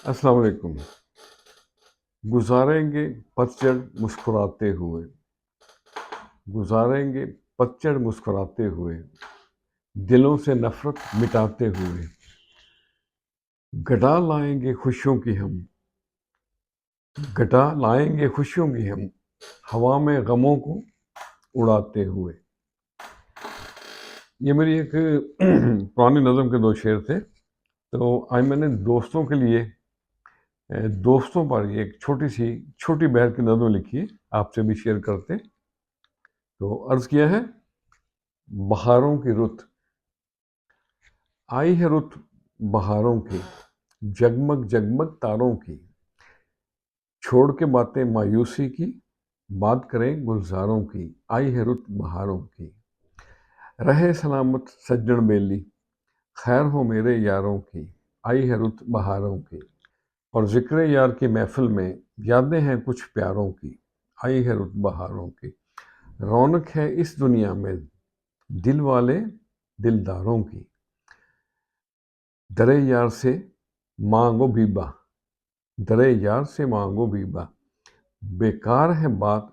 السلام علیکم۔ گزاریں گے پتجھڑ مسکراتے ہوئے، گزاریں گے پتجھڑ مسکراتے ہوئے، دلوں سے نفرت مٹاتے ہوئے، گٹا لائیں گے خوشیوں کی ہم، گٹا لائیں گے خوشیوں کی ہم، ہوا میں غموں کو اڑاتے ہوئے۔ یہ میری ایک پرانی نظم کے دو شعر تھے، تو آج میں نے دوستوں کے لیے دوستوں پر ایک چھوٹی بہر کی نظم لکھی ہے، آپ سے بھی شیئر کرتے۔ تو عرض کیا ہے، بہاروں کی رت آئی ہے، رت بہاروں کی، جگمگ جگمگ تاروں کی، چھوڑ کے باتیں مایوسی کی، بات کریں گلزاروں کی، آئی ہے رت بہاروں کی۔ رہے سلامت سجن بیلی، خیر ہو میرے یاروں کی، آئی ہے رت بہاروں کی۔ اور ذکر یار کی محفل میں یادیں ہیں کچھ پیاروں کی، آئی ہے رت بہاروں کی۔ رونق ہے اس دنیا میں دل والے دلداروں کی، درے یار سے مانگو بیبا، درے یار سے مانگو بیبا، بیکار ہے بات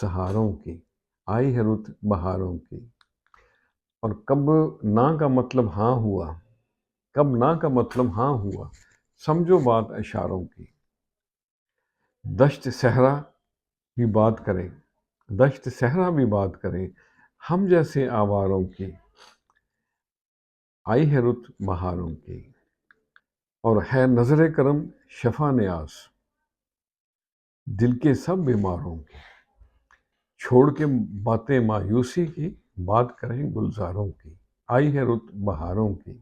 سہاروں کی، آئی ہے رت بہاروں کی۔ اور کب نہ کا مطلب ہاں ہوا، کب نہ کا مطلب ہاں ہوا، سمجھو بات اشاروں کی۔ دشت صحرا بھی بات کریں، دشت صحرا بھی بات کریں، ہم جیسے آواروں کی، آئی ہے رت بہاروں کی۔ اور ہے نظر کرم شفا نیاز دل کے سب بیماروں کی، چھوڑ کے باتیں مایوسی کی، بات کریں گلزاروں کی، آئی ہے رت بہاروں کی۔